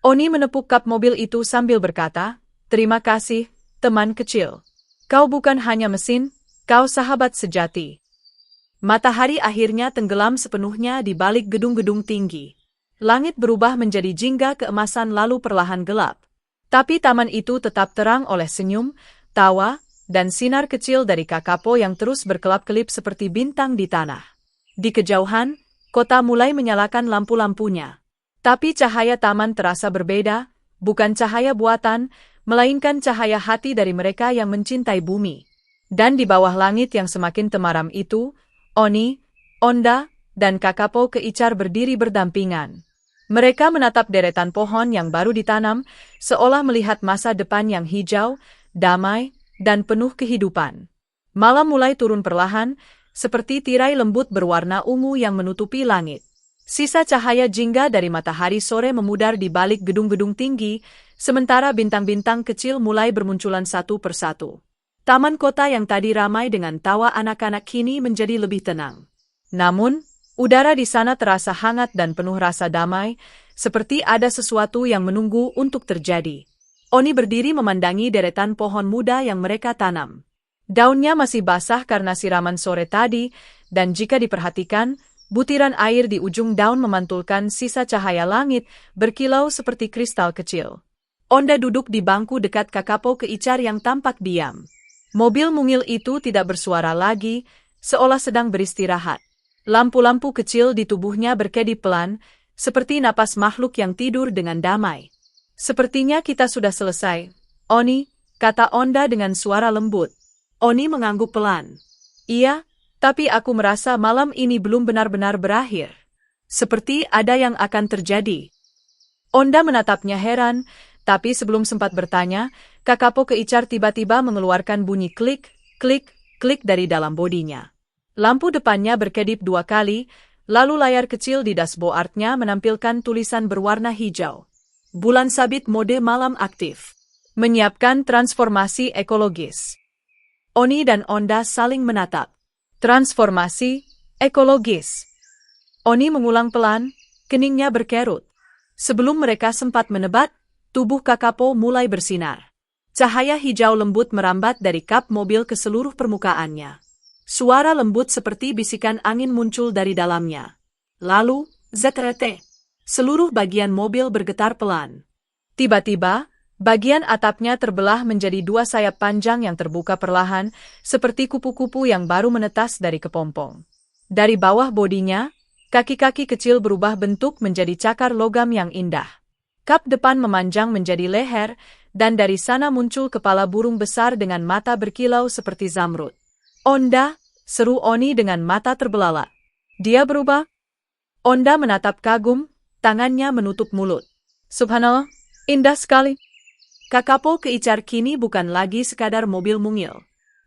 Oni menepuk kap mobil itu sambil berkata, "Terima kasih, teman kecil. Kau bukan hanya mesin, kau sahabat sejati." Matahari akhirnya tenggelam sepenuhnya di balik gedung-gedung tinggi. Langit berubah menjadi jingga keemasan lalu perlahan gelap. Tapi taman itu tetap terang oleh senyum, tawa, dan sinar kecil dari Kakapo yang terus berkelap-kelip seperti bintang di tanah. Di kejauhan, kota mulai menyalakan lampu-lampunya. Tapi cahaya taman terasa berbeda, bukan cahaya buatan, melainkan cahaya hati dari mereka yang mencintai bumi. Dan di bawah langit yang semakin temaram itu, Oni, Onda, dan Kakapo Keicar berdiri berdampingan. Mereka menatap deretan pohon yang baru ditanam, seolah melihat masa depan yang hijau, damai, dan penuh kehidupan. Malam mulai turun perlahan, seperti tirai lembut berwarna ungu yang menutupi langit. Sisa cahaya jingga dari matahari sore memudar di balik gedung-gedung tinggi, sementara bintang-bintang kecil mulai bermunculan satu persatu. Taman kota yang tadi ramai dengan tawa anak-anak kini menjadi lebih tenang. Namun, udara di sana terasa hangat dan penuh rasa damai, seperti ada sesuatu yang menunggu untuk terjadi. Oni berdiri memandangi deretan pohon muda yang mereka tanam. Daunnya masih basah karena siraman sore tadi, dan jika diperhatikan, butiran air di ujung daun memantulkan sisa cahaya langit, berkilau seperti kristal kecil. Onda duduk di bangku dekat Kakapo Keicar yang tampak diam. Mobil mungil itu tidak bersuara lagi, seolah sedang beristirahat. Lampu-lampu kecil di tubuhnya berkedip pelan, seperti napas makhluk yang tidur dengan damai. "Sepertinya kita sudah selesai, Oni," kata Onda dengan suara lembut. Oni mengangguk pelan. "Iya, tapi aku merasa malam ini belum benar-benar berakhir. Seperti ada yang akan terjadi." Onda menatapnya heran, tapi sebelum sempat bertanya, Kakapo Keicar tiba-tiba mengeluarkan bunyi klik, klik, klik dari dalam bodinya. Lampu depannya berkedip 2 kali, lalu layar kecil di dashboardnya menampilkan tulisan berwarna hijau. Bulan sabit mode malam aktif. Menyiapkan transformasi ekologis. Oni dan Onda saling menatap. Transformasi ekologis. Oni mengulang pelan, keningnya berkerut. Sebelum mereka sempat menebak, tubuh Kakapo mulai bersinar. Cahaya hijau lembut merambat dari kap mobil ke seluruh permukaannya. Suara lembut seperti bisikan angin muncul dari dalamnya. Lalu, ZRT. Seluruh bagian mobil bergetar pelan. Tiba-tiba, bagian atapnya terbelah menjadi 2 sayap panjang yang terbuka perlahan, seperti kupu-kupu yang baru menetas dari kepompong. Dari bawah bodinya, kaki-kaki kecil berubah bentuk menjadi cakar logam yang indah. Kap depan memanjang menjadi leher, dan dari sana muncul kepala burung besar dengan mata berkilau seperti zamrud. Onda, seru Oni dengan mata terbelalak. Dia berubah? Onda menatap kagum, tangannya menutup mulut. Subhanallah, indah sekali. Kakapo keicar kini bukan lagi sekadar mobil mungil.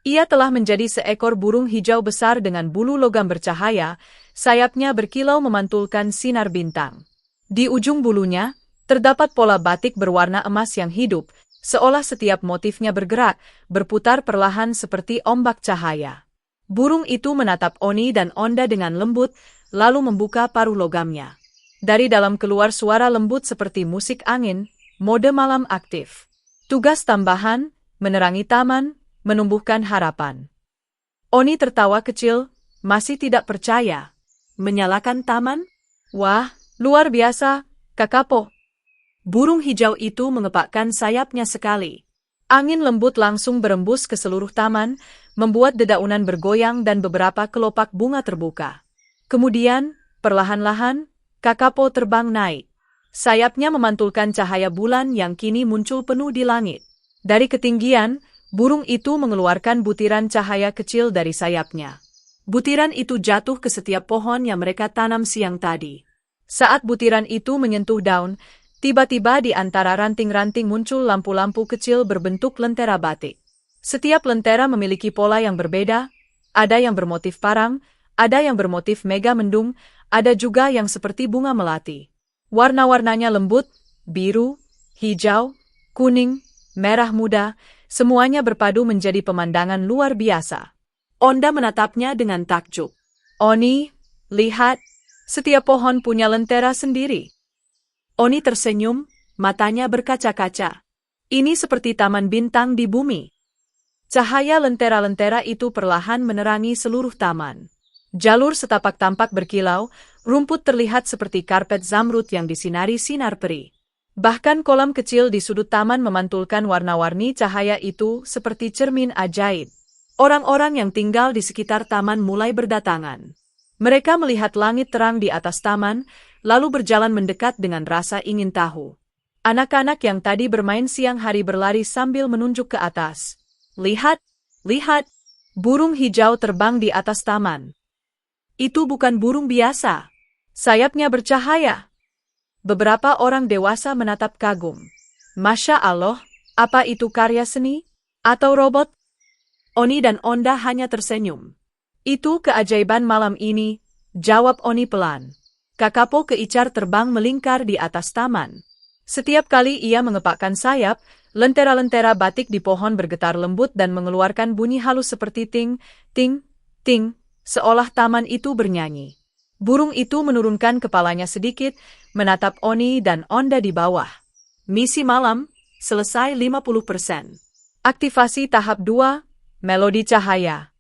Ia telah menjadi seekor burung hijau besar dengan bulu logam bercahaya, sayapnya berkilau memantulkan sinar bintang. Di ujung bulunya, terdapat pola batik berwarna emas yang hidup, seolah setiap motifnya bergerak, berputar perlahan seperti ombak cahaya. Burung itu menatap Oni dan Onda dengan lembut, lalu membuka paruh logamnya. Dari dalam keluar suara lembut seperti musik angin, mode malam aktif. Tugas tambahan, menerangi taman, menumbuhkan harapan. Oni tertawa kecil, masih tidak percaya. Menyalakan taman? Wah, luar biasa, Kakapo. Burung hijau itu mengepakkan sayapnya sekali. Angin lembut langsung berembus ke seluruh taman, membuat dedaunan bergoyang dan beberapa kelopak bunga terbuka. Kemudian, perlahan-lahan, Kakapo terbang naik. Sayapnya memantulkan cahaya bulan yang kini muncul penuh di langit. Dari ketinggian, burung itu mengeluarkan butiran cahaya kecil dari sayapnya. Butiran itu jatuh ke setiap pohon yang mereka tanam siang tadi. Saat butiran itu menyentuh daun, tiba-tiba di antara ranting-ranting muncul lampu-lampu kecil berbentuk lentera batik. Setiap lentera memiliki pola yang berbeda, ada yang bermotif parang, ada yang bermotif mega mendung, ada juga yang seperti bunga melati. Warna-warnanya lembut, biru, hijau, kuning, merah muda, semuanya berpadu menjadi pemandangan luar biasa. Onda menatapnya dengan takjub. Oni, lihat, setiap pohon punya lentera sendiri. Oni tersenyum, matanya berkaca-kaca. Ini seperti taman bintang di bumi. Cahaya lentera-lentera itu perlahan menerangi seluruh taman. Jalur setapak tampak berkilau, rumput terlihat seperti karpet zamrud yang disinari sinar peri. Bahkan kolam kecil di sudut taman memantulkan warna-warni cahaya itu seperti cermin ajaib. Orang-orang yang tinggal di sekitar taman mulai berdatangan. Mereka melihat langit terang di atas taman, lalu berjalan mendekat dengan rasa ingin tahu. Anak-anak yang tadi bermain siang hari berlari sambil menunjuk ke atas. Lihat, lihat, burung hijau terbang di atas taman. Itu bukan burung biasa. Sayapnya bercahaya. Beberapa orang dewasa menatap kagum. Masya Allah, apa itu karya seni? Atau robot? Oni dan Onda hanya tersenyum. Itu keajaiban malam ini, jawab Oni pelan. Kakapo keicar terbang melingkar di atas taman. Setiap kali ia mengepakkan sayap, lentera-lentera batik di pohon bergetar lembut dan mengeluarkan bunyi halus seperti ting, ting, ting, seolah taman itu bernyanyi. Burung itu menurunkan kepalanya sedikit, menatap Oni dan Onda di bawah. Misi malam, selesai 50%. Aktivasi tahap 2, melodi cahaya.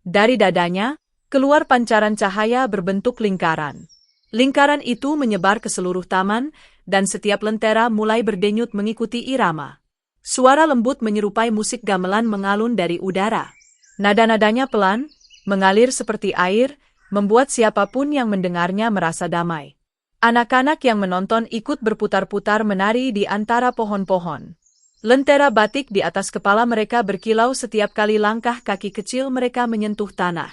Dari dadanya, keluar pancaran cahaya berbentuk lingkaran. Lingkaran itu menyebar ke seluruh taman, dan setiap lentera mulai berdenyut mengikuti irama. Suara lembut menyerupai musik gamelan mengalun dari udara. Nada-nadanya pelan, mengalir seperti air, membuat siapapun yang mendengarnya merasa damai. Anak-anak yang menonton ikut berputar-putar menari di antara pohon-pohon. Lentera batik di atas kepala mereka berkilau setiap kali langkah kaki kecil mereka menyentuh tanah.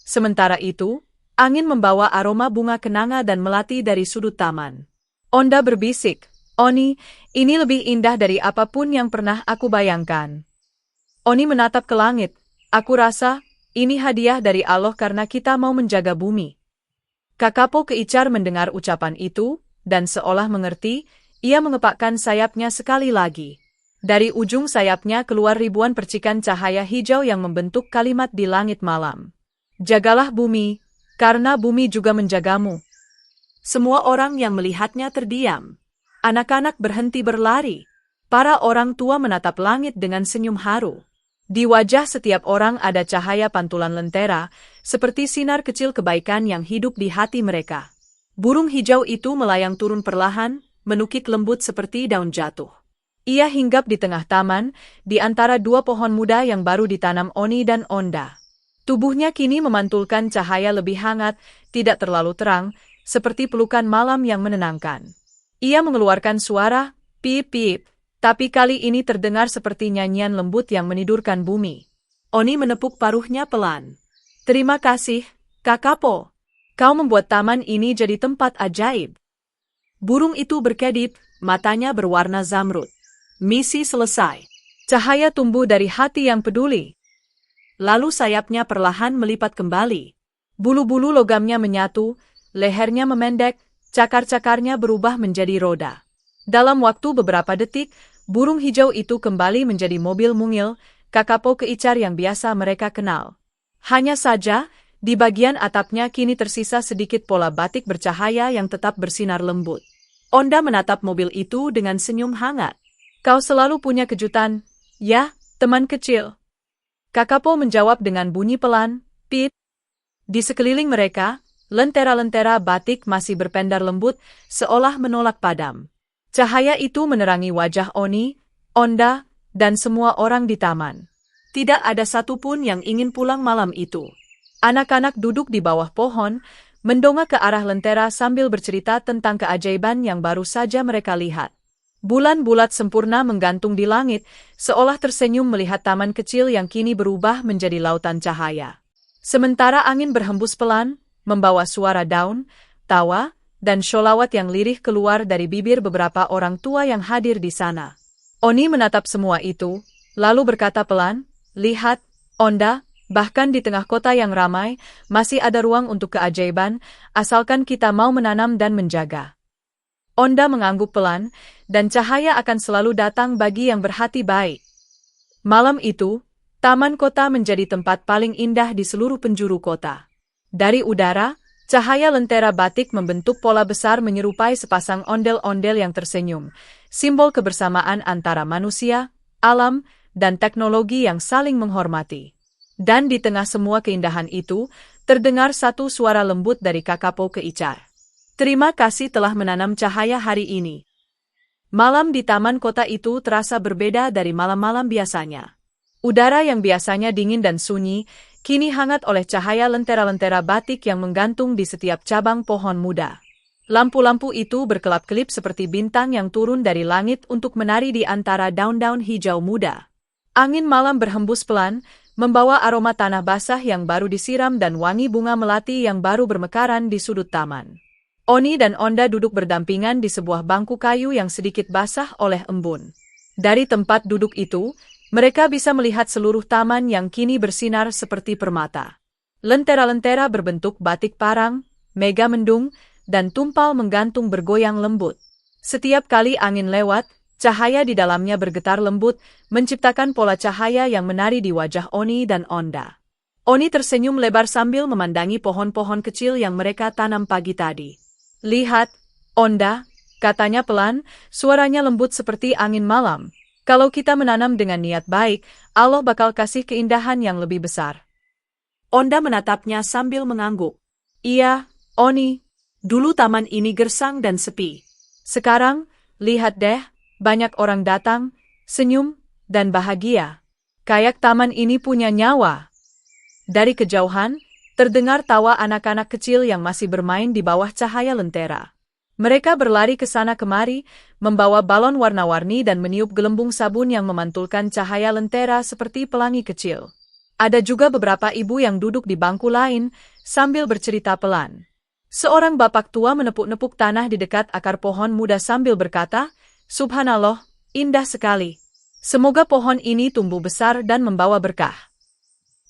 Sementara itu, angin membawa aroma bunga kenanga dan melati dari sudut taman. Onda berbisik, Oni, ini lebih indah dari apapun yang pernah aku bayangkan. Oni menatap ke langit, aku rasa, ini hadiah dari Allah karena kita mau menjaga bumi. Kakapo keicar mendengar ucapan itu, dan seolah mengerti, ia mengepakkan sayapnya sekali lagi. Dari ujung sayapnya keluar ribuan percikan cahaya hijau yang membentuk kalimat di langit malam. Jagalah bumi, karena bumi juga menjagamu. Semua orang yang melihatnya terdiam. Anak-anak berhenti berlari. Para orang tua menatap langit dengan senyum haru. Di wajah setiap orang ada cahaya pantulan lentera, seperti sinar kecil kebaikan yang hidup di hati mereka. Burung hijau itu melayang turun perlahan, menukik lembut seperti daun jatuh. Ia hinggap di tengah taman, di antara dua pohon muda yang baru ditanam Oni dan Onda. Tubuhnya kini memantulkan cahaya lebih hangat, tidak terlalu terang, seperti pelukan malam yang menenangkan. Ia mengeluarkan suara, piip-piip, tapi kali ini terdengar seperti nyanyian lembut yang menidurkan bumi. Oni menepuk paruhnya pelan. Terima kasih, Kakapo. Kau membuat taman ini jadi tempat ajaib. Burung itu berkedip, matanya berwarna zamrud. Misi selesai. Cahaya tumbuh dari hati yang peduli. Lalu sayapnya perlahan melipat kembali. Bulu-bulu logamnya menyatu, lehernya memendek, cakar-cakarnya berubah menjadi roda. Dalam waktu beberapa detik, burung hijau itu kembali menjadi mobil mungil, Kakapo keicar yang biasa mereka kenal. Hanya saja, di bagian atapnya kini tersisa sedikit pola batik bercahaya yang tetap bersinar lembut. Onda menatap mobil itu dengan senyum hangat. Kau selalu punya kejutan, ya, teman kecil. Kakapo menjawab dengan bunyi pelan, pip. Di sekeliling mereka, lentera-lentera batik masih berpendar lembut, seolah menolak padam. Cahaya itu menerangi wajah Oni, Onda, dan semua orang di taman. Tidak ada satupun yang ingin pulang malam itu. Anak-anak duduk di bawah pohon, mendongak ke arah lentera sambil bercerita tentang keajaiban yang baru saja mereka lihat. Bulan bulat sempurna menggantung di langit, seolah tersenyum melihat taman kecil yang kini berubah menjadi lautan cahaya. Sementara angin berhembus pelan, membawa suara daun, tawa, dan sholawat yang lirih keluar dari bibir beberapa orang tua yang hadir di sana. Oni menatap semua itu, lalu berkata pelan, "Lihat, Onda, bahkan di tengah kota yang ramai, masih ada ruang untuk keajaiban, asalkan kita mau menanam dan menjaga." Onda mengangguk pelan, dan cahaya akan selalu datang bagi yang berhati baik. Malam itu, taman kota menjadi tempat paling indah di seluruh penjuru kota. Dari udara, cahaya lentera batik membentuk pola besar menyerupai sepasang ondel-ondel yang tersenyum, simbol kebersamaan antara manusia, alam, dan teknologi yang saling menghormati. Dan di tengah semua keindahan itu, terdengar satu suara lembut dari Kakapo keicar. "Terima kasih telah menanam cahaya hari ini." Malam di taman kota itu terasa berbeda dari malam-malam biasanya. Udara yang biasanya dingin dan sunyi, kini hangat oleh cahaya lentera-lentera batik yang menggantung di setiap cabang pohon muda. Lampu-lampu itu berkelap-kelip seperti bintang yang turun dari langit untuk menari di antara daun-daun hijau muda. Angin malam berhembus pelan, membawa aroma tanah basah yang baru disiram dan wangi bunga melati yang baru bermekaran di sudut taman. Oni dan Onda duduk berdampingan di sebuah bangku kayu yang sedikit basah oleh embun. Dari tempat duduk itu, mereka bisa melihat seluruh taman yang kini bersinar seperti permata. Lentera-lentera berbentuk batik parang, mega mendung, dan tumpal menggantung bergoyang lembut. Setiap kali angin lewat, cahaya di dalamnya bergetar lembut, menciptakan pola cahaya yang menari di wajah Oni dan Onda. Oni tersenyum lebar sambil memandangi pohon-pohon kecil yang mereka tanam pagi tadi. "Lihat, Onda," katanya pelan, suaranya lembut seperti angin malam. "Kalau kita menanam dengan niat baik, Allah bakal kasih keindahan yang lebih besar." Onda menatapnya sambil mengangguk. "Iya, Oni. Dulu taman ini gersang dan sepi. Sekarang, lihat deh, banyak orang datang, senyum, dan bahagia. Kayak taman ini punya nyawa." Dari kejauhan, terdengar tawa anak-anak kecil yang masih bermain di bawah cahaya lentera. Mereka berlari ke sana kemari, membawa balon warna-warni dan meniup gelembung sabun yang memantulkan cahaya lentera seperti pelangi kecil. Ada juga beberapa ibu yang duduk di bangku lain, sambil bercerita pelan. Seorang bapak tua menepuk-nepuk tanah di dekat akar pohon muda sambil berkata, "Subhanallah, indah sekali. Semoga pohon ini tumbuh besar dan membawa berkah."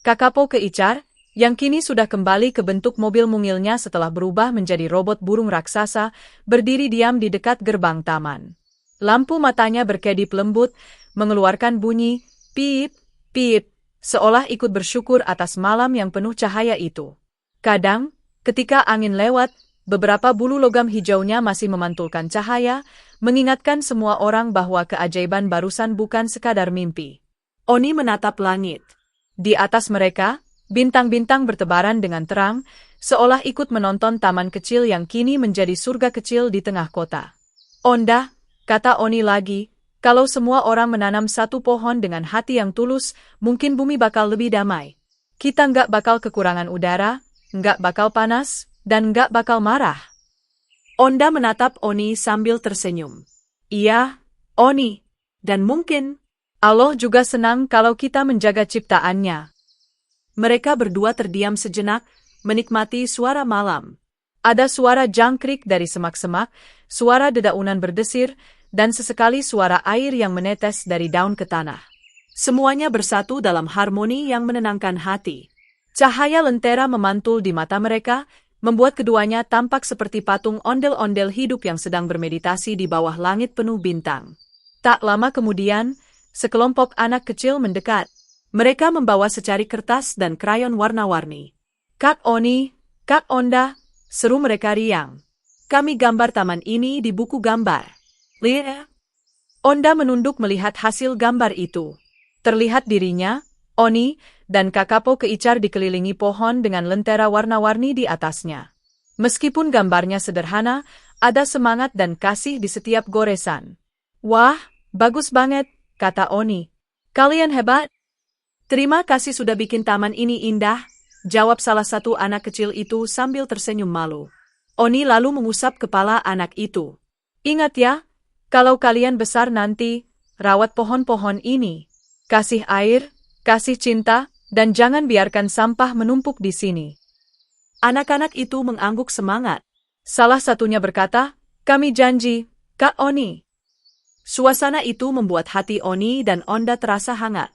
Kakapo keicar, yang kini sudah kembali ke bentuk mobil mungilnya setelah berubah menjadi robot burung raksasa, berdiri diam di dekat gerbang taman. Lampu matanya berkedip lembut, mengeluarkan bunyi, piip, piip, seolah ikut bersyukur atas malam yang penuh cahaya itu. Kadang, ketika angin lewat, beberapa bulu logam hijaunya masih memantulkan cahaya, mengingatkan semua orang bahwa keajaiban barusan bukan sekadar mimpi. Oni menatap langit. Di atas mereka, bintang-bintang bertebaran dengan terang, seolah ikut menonton taman kecil yang kini menjadi surga kecil di tengah kota. "Onda," kata Oni lagi, "kalau semua orang menanam satu pohon dengan hati yang tulus, mungkin bumi bakal lebih damai. Kita nggak bakal kekurangan udara, nggak bakal panas, dan nggak bakal marah." Onda menatap Oni sambil tersenyum. "Iya, Oni. Dan mungkin Allah juga senang kalau kita menjaga ciptaannya." Mereka berdua terdiam sejenak, menikmati suara malam. Ada suara jangkrik dari semak-semak, suara dedaunan berdesir, dan sesekali suara air yang menetes dari daun ke tanah. Semuanya bersatu dalam harmoni yang menenangkan hati. Cahaya lentera memantul di mata mereka, membuat keduanya tampak seperti patung ondel-ondel hidup yang sedang bermeditasi di bawah langit penuh bintang. Tak lama kemudian, sekelompok anak kecil mendekat. Mereka membawa secari kertas dan krayon warna-warni. "Kak Oni, Kak Onda," seru mereka riang. "Kami gambar taman ini di buku gambar." "Lihat." Onda menunduk melihat hasil gambar itu. Terlihat dirinya, Oni, dan Kakapo keicar dikelilingi pohon dengan lentera warna-warni di atasnya. Meskipun gambarnya sederhana, ada semangat dan kasih di setiap goresan. "Wah, bagus banget," kata Oni. "Kalian hebat." "Terima kasih sudah bikin taman ini indah," jawab salah satu anak kecil itu sambil tersenyum malu. Oni lalu mengusap kepala anak itu. "Ingat ya, kalau kalian besar nanti, rawat pohon-pohon ini. Kasih air, kasih cinta, dan jangan biarkan sampah menumpuk di sini." Anak-anak itu mengangguk semangat. Salah satunya berkata, "Kami janji, Kak Oni." Suasana itu membuat hati Oni dan Onda terasa hangat.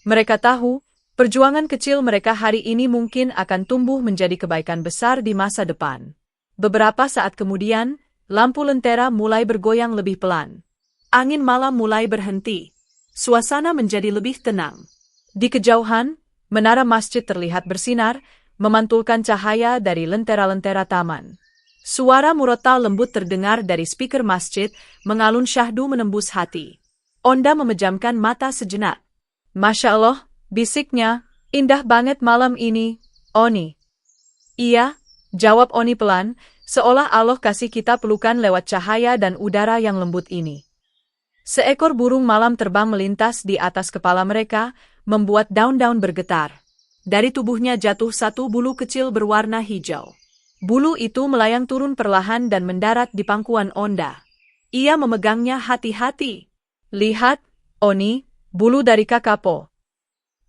Mereka tahu, perjuangan kecil mereka hari ini mungkin akan tumbuh menjadi kebaikan besar di masa depan. Beberapa saat kemudian, lampu lentera mulai bergoyang lebih pelan. Angin malam mulai berhenti. Suasana menjadi lebih tenang. Di kejauhan, menara masjid terlihat bersinar, memantulkan cahaya dari lentera-lentera taman. Suara murotal lembut terdengar dari speaker masjid, mengalun syahdu menembus hati. Onda memejamkan mata sejenak. "Masya Allah," bisiknya, "indah banget malam ini, Oni." "Iya," jawab Oni pelan, "seolah Allah kasih kita pelukan lewat cahaya dan udara yang lembut ini." Seekor burung malam terbang melintas di atas kepala mereka, membuat daun-daun bergetar. Dari tubuhnya jatuh satu bulu kecil berwarna hijau. Bulu itu melayang turun perlahan dan mendarat di pangkuan Onda. Ia memegangnya hati-hati. "Lihat, Oni, bulu dari Kakapo."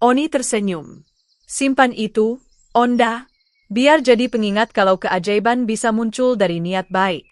Oni tersenyum. "Simpan itu, Onda. Biar jadi pengingat kalau keajaiban bisa muncul dari niat baik."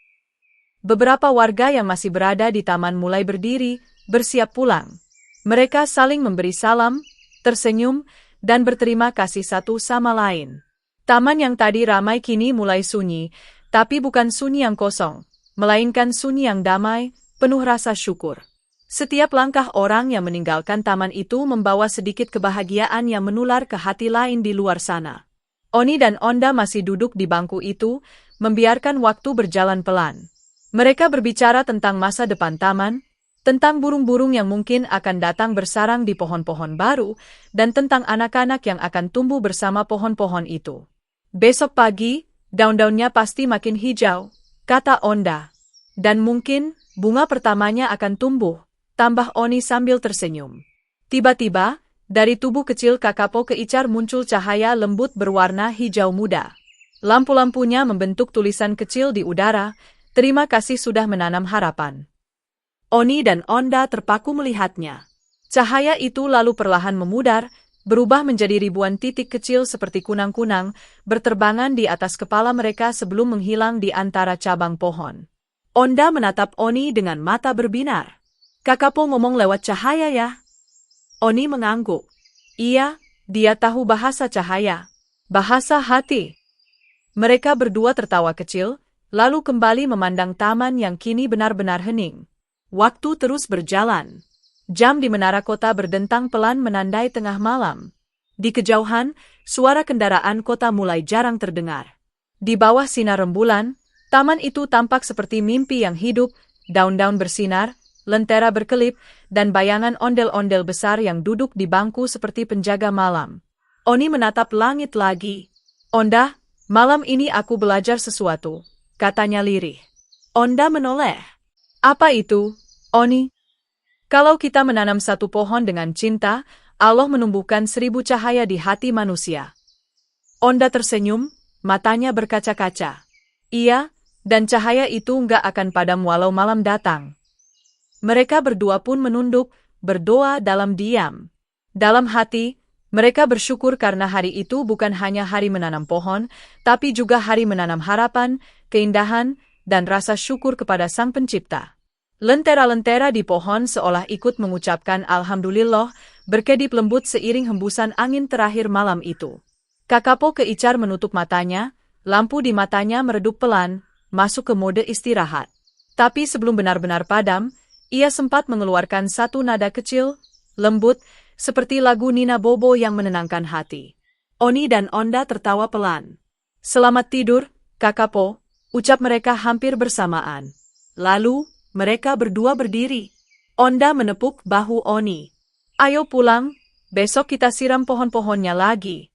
Beberapa warga yang masih berada di taman mulai berdiri, bersiap pulang. Mereka saling memberi salam, tersenyum, dan berterima kasih satu sama lain. Taman yang tadi ramai kini mulai sunyi, tapi bukan sunyi yang kosong, melainkan sunyi yang damai, penuh rasa syukur. Setiap langkah orang yang meninggalkan taman itu membawa sedikit kebahagiaan yang menular ke hati lain di luar sana. Oni dan Onda masih duduk di bangku itu, membiarkan waktu berjalan pelan. Mereka berbicara tentang masa depan taman, tentang burung-burung yang mungkin akan datang bersarang di pohon-pohon baru, dan tentang anak-anak yang akan tumbuh bersama pohon-pohon itu. "Besok pagi, daun-daunnya pasti makin hijau," kata Onda. "Dan mungkin, bunga pertamanya akan tumbuh," tambah Oni sambil tersenyum. Tiba-tiba, dari tubuh kecil Kakapo keicar muncul cahaya lembut berwarna hijau muda. Lampu-lampunya membentuk tulisan kecil di udara, "Terima kasih sudah menanam harapan." Oni dan Onda terpaku melihatnya. Cahaya itu lalu perlahan memudar, berubah menjadi ribuan titik kecil seperti kunang-kunang, berterbangan di atas kepala mereka sebelum menghilang di antara cabang pohon. Onda menatap Oni dengan mata berbinar. "Kakapo ngomong lewat cahaya ya?" Oni mengangguk. "Iya, dia tahu bahasa cahaya. Bahasa hati." Mereka berdua tertawa kecil, lalu kembali memandang taman yang kini benar-benar hening. Waktu terus berjalan. Jam di menara kota berdentang pelan menandai tengah malam. Di kejauhan, suara kendaraan kota mulai jarang terdengar. Di bawah sinar rembulan, taman itu tampak seperti mimpi yang hidup, daun-daun bersinar, lentera berkelip, dan bayangan ondel-ondel besar yang duduk di bangku seperti penjaga malam. Oni menatap langit lagi. "Onda, malam ini aku belajar sesuatu," katanya lirih. Onda menoleh. "Apa itu, Oni?" "Kalau kita menanam satu pohon dengan cinta, Allah menumbuhkan 1000 cahaya di hati manusia." Onda tersenyum, matanya berkaca-kaca. "Iya, dan cahaya itu nggak akan padam walau malam datang." Mereka berdua pun menunduk, berdoa dalam diam. Dalam hati, Mereka bersyukur karena hari itu bukan hanya hari menanam pohon, tapi juga hari menanam harapan, keindahan, dan rasa syukur kepada Sang Pencipta. Lentera-lentera di pohon seolah ikut mengucapkan Alhamdulillah, berkedip lembut seiring hembusan angin terakhir malam itu. Kakapo Keicar menutup matanya, lampu di matanya meredup pelan, masuk ke mode istirahat. Tapi sebelum benar-benar padam, ia sempat mengeluarkan satu nada kecil, lembut, seperti lagu Nina Bobo yang menenangkan hati. Oni dan Onda tertawa pelan. Selamat tidur, Kakapo, ucap mereka hampir bersamaan. Lalu, mereka berdua berdiri. Onda menepuk bahu Oni. Ayo pulang, besok kita siram pohon-pohonnya lagi.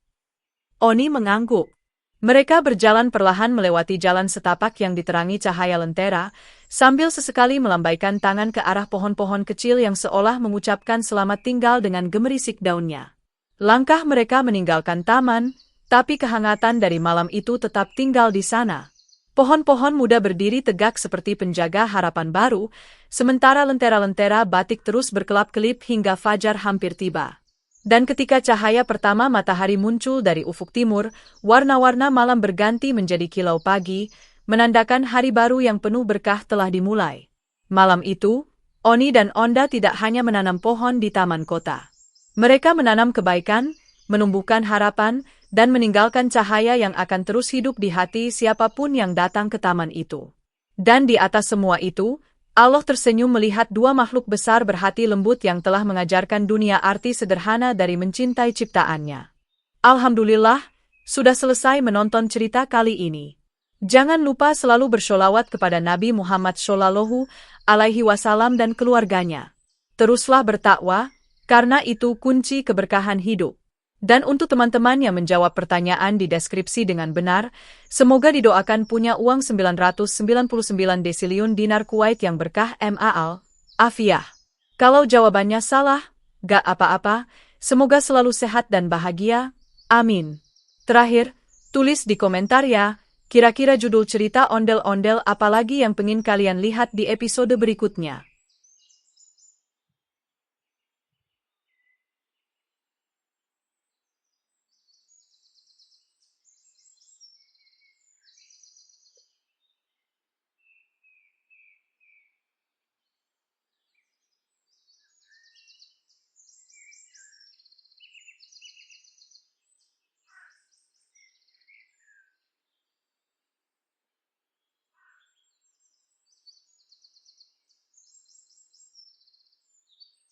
Oni mengangguk. Mereka berjalan perlahan melewati jalan setapak yang diterangi cahaya lentera, sambil sesekali melambaikan tangan ke arah pohon-pohon kecil yang seolah mengucapkan selamat tinggal dengan gemerisik daunnya. Langkah mereka meninggalkan taman, tapi kehangatan dari malam itu tetap tinggal di sana. Pohon-pohon muda berdiri tegak seperti penjaga harapan baru, sementara lentera-lentera batik terus berkelap-kelip hingga fajar hampir tiba. Dan ketika cahaya pertama matahari muncul dari ufuk timur, warna-warna malam berganti menjadi kilau pagi, menandakan hari baru yang penuh berkah telah dimulai. Malam itu, Oni dan Onda tidak hanya menanam pohon di taman kota. Mereka menanam kebaikan, menumbuhkan harapan, dan meninggalkan cahaya yang akan terus hidup di hati siapapun yang datang ke taman itu. Dan di atas semua itu, Allah tersenyum melihat dua makhluk besar berhati lembut yang telah mengajarkan dunia arti sederhana dari mencintai ciptaannya. Alhamdulillah, sudah selesai menonton cerita kali ini. Jangan lupa selalu bersolawat kepada Nabi Muhammad SAW dan keluarganya. Teruslah bertakwa, karena itu kunci keberkahan hidup. Dan untuk teman-teman yang menjawab pertanyaan di deskripsi dengan benar, semoga didoakan punya uang 999 desiliun dinar Kuwait yang berkah Maal, Afiah. Kalau jawabannya salah, gak apa-apa, semoga selalu sehat dan bahagia, amin. Terakhir, tulis di komentar ya, kira-kira judul cerita ondel-ondel apa lagi yang pengen kalian lihat di episode berikutnya.